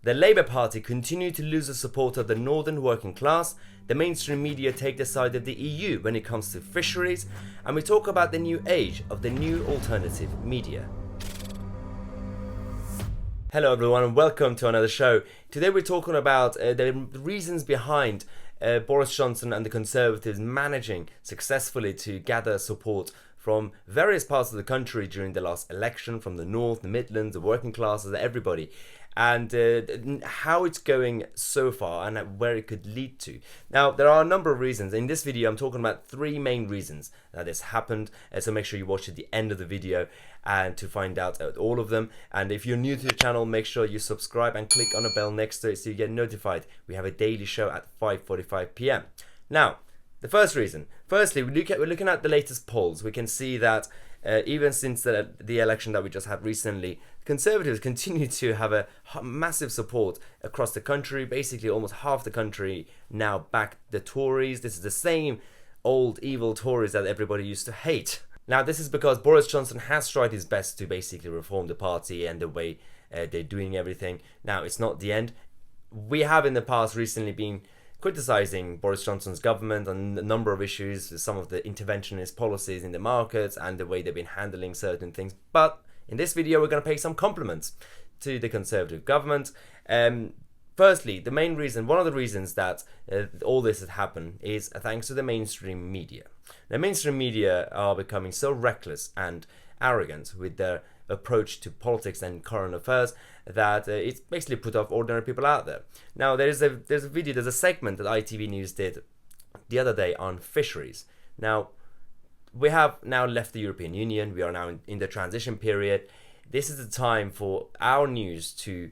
The Labour Party continue to lose the support of the northern working class, the mainstream media take the side of the EU when it comes to fisheries, and we talk about the new age of the new alternative media. Hello everyone and welcome to another show. Today we're talking about the reasons behind Boris Johnson and the Conservatives managing successfully to gather support from various parts of the country during the last election, from the north, the Midlands, the working classes, everybody, and how it's going so far and where it could lead to. Now, there are a number of reasons. In this video, I'm talking about three main reasons that this happened, so make sure you watch at the end of the video and to find out all of them. And if you're new to the channel, make sure you subscribe and click on the bell next to it so you get notified. We have a daily show at 5:45 p.m. Now, the first reason. Firstly, we're looking at the latest polls. We can see that even since the election that we just had recently, Conservatives continue to have a massive support across the country. Basically, almost half the country now back the Tories. This is the same old evil Tories that everybody used to hate. Now, this is because Boris Johnson has tried his best to basically reform the party and the way they're doing everything. Now, it's not the end. We have in the past recently been criticising Boris Johnson's government on a number of issues, some of the interventionist policies in the markets and the way they've been handling certain things. But in this video, we're going to pay some compliments to the Conservative government. Firstly, the main reason, one of the reasons that all this has happened is thanks to the mainstream media. The mainstream media are becoming so reckless and arrogant with their approach to politics and current affairs that it's basically put off ordinary people out there. Now, there's a segment that ITV News did the other day on fisheries. Now, we have now left the European Union. We are now in the transition period. This is the time for our news to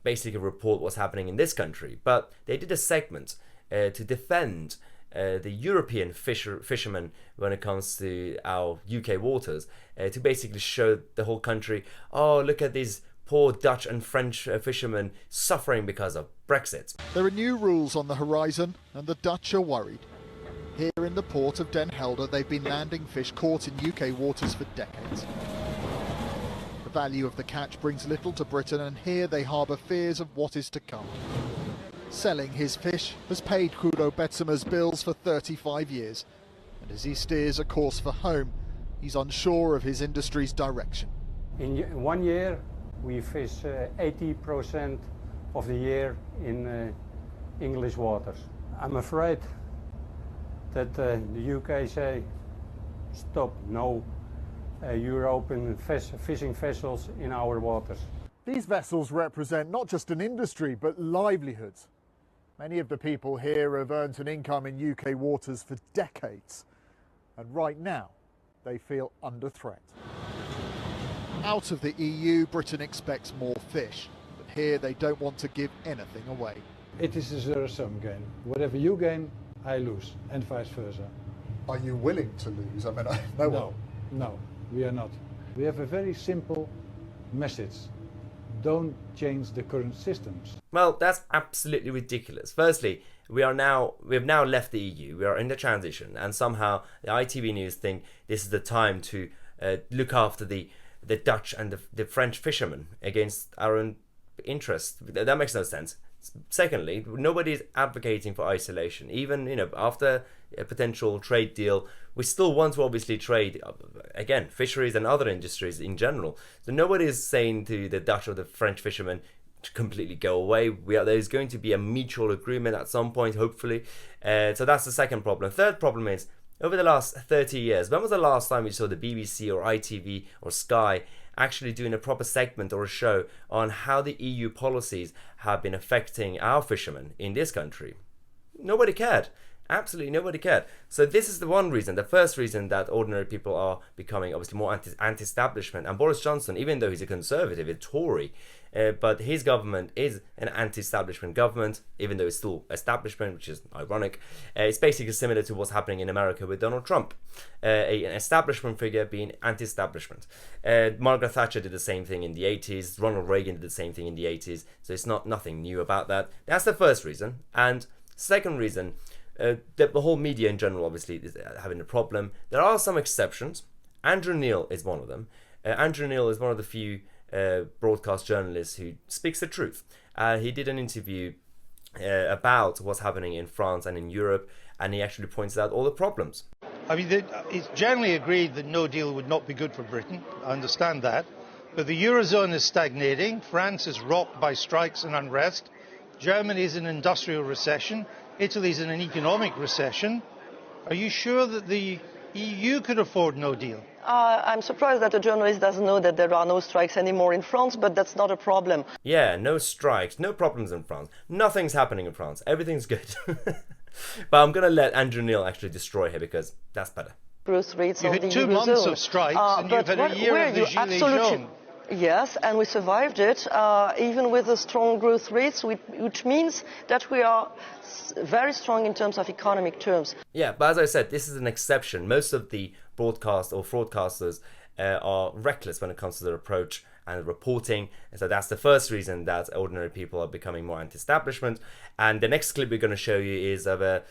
basically report what's happening in this country. But they did a segment to defend the European fishermen when it comes to our UK waters, to basically show the whole country, oh, look at these poor Dutch and French fishermen suffering because of Brexit. There are new rules on the horizon and the Dutch are worried. Here in the port of Den Helder, they've been landing fish caught in UK waters for decades. The value of the catch brings little to Britain, and here they harbour fears of what is to come. Selling his fish has paid Kudo Betsema's bills for 35 years, and as he steers a course for home, he's unsure of his industry's direction. In 1 year, we fish 80% of the year in English waters. I'm afraid that the UK say, stop, no European fishing vessels in our waters. These vessels represent not just an industry, but livelihoods. Many of the people here have earned an income in UK waters for decades, and right now they feel under threat. Out of the EU, Britain expects more fish, but here they don't want to give anything away. It is a zero-sum game. Whatever you gain, I lose, and vice versa. Are you willing to lose? I mean, No, we are not. We have a very simple message. Don't change the current systems. Well, that's absolutely ridiculous. Firstly, we have now left the EU. We are in the transition, and somehow the ITV News think this is the time to look after the Dutch and the French fishermen against our own interests. That makes no sense. Secondly, nobody is advocating for isolation. Even after a potential trade deal, we still want to obviously trade again fisheries and other industries in general. So nobody is saying to the Dutch or the French fishermen to completely go away. There's going to be a mutual agreement at some point, hopefully. So that's the second problem. Third problem is, over the last 30 years, when was the last time you saw the BBC or ITV or Sky actually doing a proper segment or a show on how the EU policies have been affecting our fishermen in this country? Nobody cared. Absolutely nobody cared. So this is the one reason, the first reason, that ordinary people are becoming obviously more anti-establishment. And Boris Johnson, even though he's a Conservative, a Tory, but his government is an anti-establishment government, even though it's still establishment, which is ironic. It's basically similar to what's happening in America with Donald Trump, an establishment figure being anti-establishment. Margaret Thatcher did the same thing in the 80s. Ronald Reagan did the same thing in the 80s. So it's nothing new about that. That's the first reason. And second reason, the whole media in general obviously is having a problem. There are some exceptions. Andrew Neil is one of them. Andrew Neil is one of the few broadcast journalist who speaks the truth. He did an interview about what's happening in France and in Europe, and he actually points out all the problems. I mean, it's generally agreed that no deal would not be good for Britain. I understand that. But the Eurozone is stagnating. France is rocked by strikes and unrest. Germany is in industrial recession. Italy is in an economic recession. Are you sure that the EU could afford no deal? I'm surprised that a journalist doesn't know that there are no strikes anymore in France, but that's not a problem. Yeah, no strikes, no problems in France. Nothing's happening in France. Everything's good. But I'm going to let Andrew Neil actually destroy here because that's better. Growth rates You of had the 2 Eurozone. months of strikes and you've had a year of the Gilets jaunes. Yes, and we survived it, even with the strong growth rates, which means that we are very strong in terms of economic terms. Yeah, but as I said, this is an exception. Most of the broadcast or broadcasters are reckless when it comes to their approach and reporting. And so that's the first reason that ordinary people are becoming more anti-establishment. And the next clip we're going to show you is of a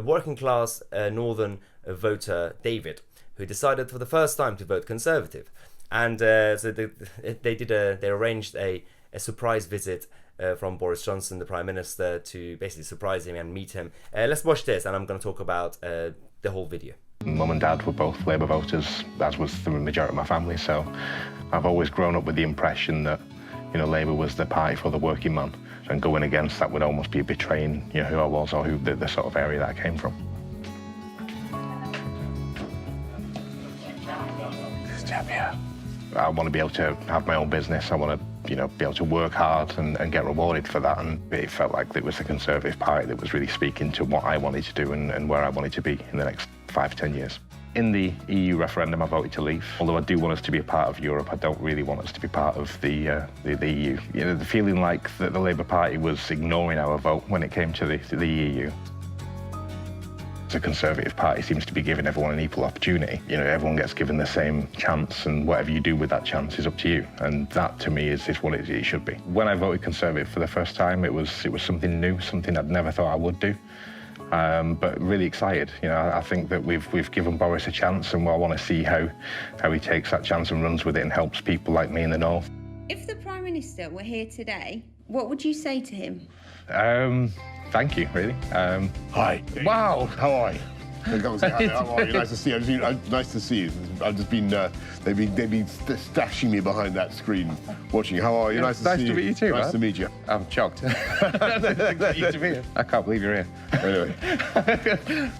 working class northern voter, David, who decided for the first time to vote Conservative. And so they arranged a surprise visit from Boris Johnson, the Prime Minister, to basically surprise him and meet him. Let's watch this, and I'm going to talk about the whole video. Mum and Dad were both Labour voters, as was the majority of my family, so I've always grown up with the impression that, you know, Labour was the party for the working man, and going against that would almost be betraying, you know, who I was or who the sort of area that I came from. Yeah. I want to be able to have my own business. I want to, you know, be able to work hard and get rewarded for that. And it felt like it was the Conservative Party that was really speaking to what I wanted to do and where I wanted to be in the next 5 to 10 years. In the EU referendum, I voted to leave. Although I do want us to be a part of Europe, I don't really want us to be part of the EU. You know, the feeling like that the Labour Party was ignoring our vote when it came to the EU. The Conservative Party seems to be giving everyone an equal opportunity. You know, everyone gets given the same chance, and whatever you do with that chance is up to you. And that, to me, is what it should be. When I voted Conservative for the first time, it was something new, something I'd never thought I would do. But really excited. You know, I think that we've given Boris a chance, and I want to see how he takes that chance and runs with it and helps people like me in the north. If the Prime Minister were here today, what would you say to him? Thank you, really. Hi. Wow. How are you? How are you? Nice to see you. Nice to see you. I've just been, they've been stashing me behind that screen, watching. How are you? Yeah, nice to see you. Nice to meet you too, Nice man. to meet you. I'm shocked. I can't believe you're here. Anyway,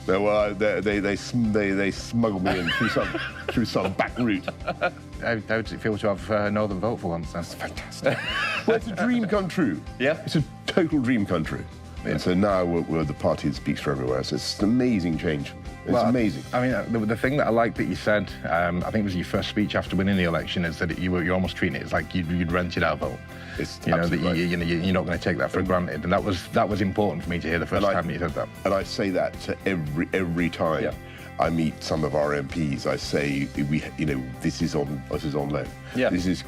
no, they smuggled me in through some back route. How does it feel to have a northern vote for once? That's Fantastic. Well, it's a dream come true. Yeah. It's a total dream come true. And so now we're the party that speaks for everywhere. So it's an amazing change. It's amazing. I mean, the thing that I like that you said, I think it was your first speech after winning the election, is that you're almost treating it as like you'd rented our vote. It's you know that right. you're not going to take that for granted, and that was important for me to hear the first time you said that. And I say that to every time I meet some of our MPs. I say this is on loan. Yeah. This is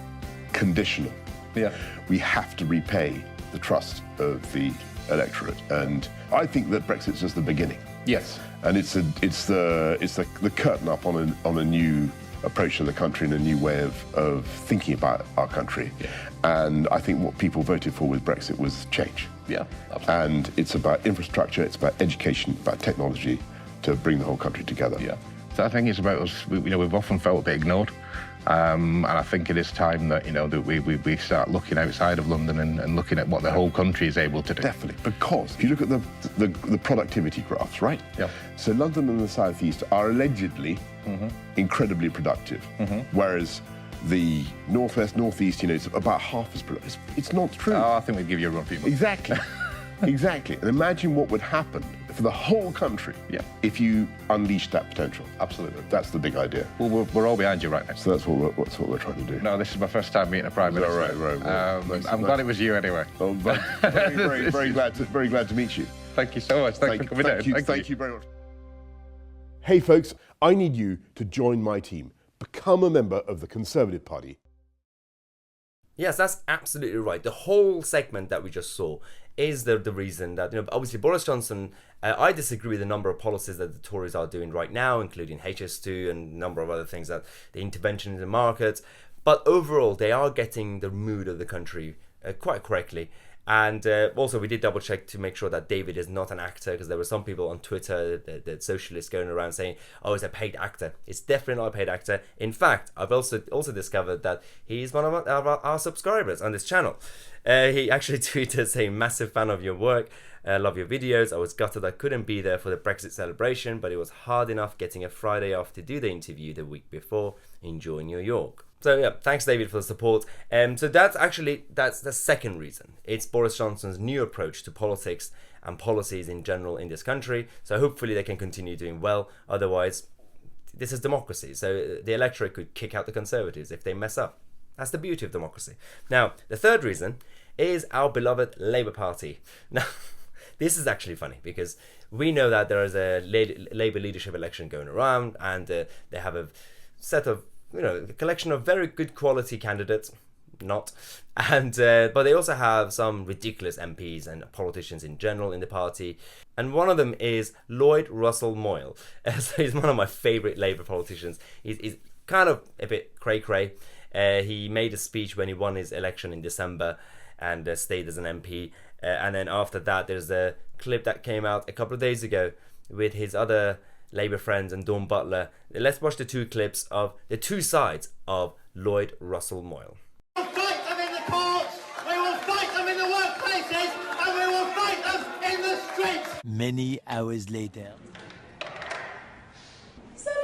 conditional. Yeah. We have to repay the trust of the electorate, and I think that Brexit's just the beginning. Yes. And it's the curtain up on a new approach to the country and a new way of thinking about our country. Yeah. And I think what people voted for with Brexit was change. Yeah, absolutely. And it's about infrastructure, it's about education, about technology to bring the whole country together. Yeah. So I think it's about us. We've often felt a bit ignored. And I think it is time that that we start looking outside of London and looking at what the whole country is able to do. Definitely, because if you look at the productivity graphs, right? Yeah. So London and the South East are allegedly incredibly productive, whereas the Northwest, Northeast, it's about half as productive. It's not true. Oh, I think we'd give you a run for your money. Exactly. Exactly. And imagine what would happen for the whole country if you unleashed that potential. Absolutely. That's the big idea. Well, we're all behind you right now. So that's what we're trying to do. No, this is my first time meeting a Prime Minister. Right. Well, I'm glad it was you anyway. Oh, but very glad to meet you. Thank you so much. Thanks for coming down. Thank you very much. Hey folks, I need you to join my team. Become a member of the Conservative Party. Yes, that's absolutely right. The whole segment that we just saw is the reason that, obviously Boris Johnson, I disagree with a number of policies that the Tories are doing right now, including HS2 and a number of other things, that the intervention in the market. But overall, they are getting the mood of the country quite correctly. And also, we did double check to make sure that David is not an actor, because there were some people on Twitter, the socialists, going around saying, "Oh, he's a paid actor." It's definitely not a paid actor. In fact, I've also discovered that he's one of our subscribers on this channel. He actually tweeted saying, "Massive fan of your work. Love your videos. I was gutted I couldn't be there for the Brexit celebration, but it was hard enough getting a Friday off to do the interview the week before. Enjoy New York." So yeah, thanks David for the support. So that's the second reason. It's Boris Johnson's new approach to politics and policies in general in this country. So hopefully they can continue doing well. Otherwise, this is democracy. So the electorate could kick out the Conservatives if they mess up. That's the beauty of democracy. Now, the third reason is our beloved Labour Party. Now, this is actually funny because we know that there is a Labour leadership election going around, and they have a set of, a collection of very good quality candidates, but they also have some ridiculous MPs and politicians in general in the party, and one of them is Lloyd Russell Moyle. So he's one of my favourite Labour politicians. He's kind of a bit cray-cray. He made a speech when he won his election in December and stayed as an MP, and then after that there's a clip that came out a couple of days ago with his other Labour friends and Dawn Butler. Let's watch the two clips of the two sides of Lloyd Russell Moyle. We will fight them in the courts, we will fight them in the workplaces, and we will fight them in the streets. Many hours later. Is that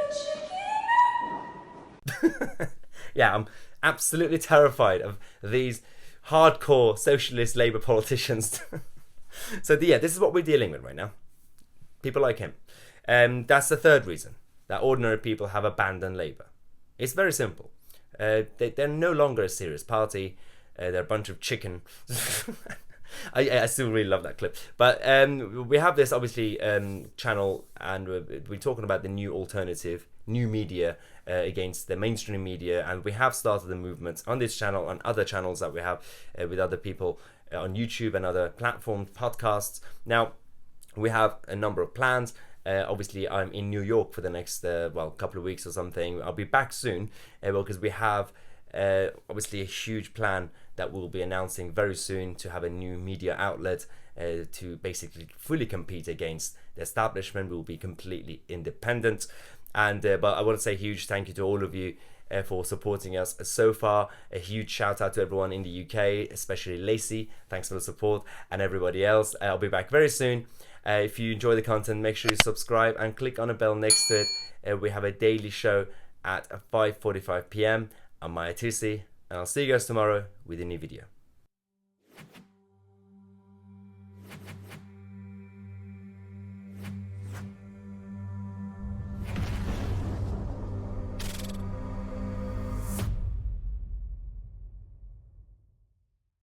a chicken? Yeah, I'm absolutely terrified of these hardcore socialist Labour politicians. So yeah, this is what we're dealing with right now. People like him. That's the third reason, that ordinary people have abandoned Labour. It's very simple. They're no longer a serious party. They're a bunch of chicken. I still really love that clip. But we have this, obviously, channel, and we're talking about the new alternative, new media against the mainstream media. And we have started the movement on this channel and other channels that we have with other people on YouTube and other platforms, podcasts. Now, we have a number of plans. Obviously, I'm in New York for the next couple of weeks or something. I'll be back soon because we have obviously a huge plan that we'll be announcing very soon to have a new media outlet to basically fully compete against the establishment. We'll be completely independent. And but I want to say a huge thank you to all of you for supporting us so far. A huge shout out to everyone in the UK, especially Lacey. Thanks for the support, and everybody else. I'll be back very soon. If you enjoy the content, make sure you subscribe and click on a bell next to it. We have a daily show at 5:45 p.m. I'm Tousi, and I'll see you guys tomorrow with a new video.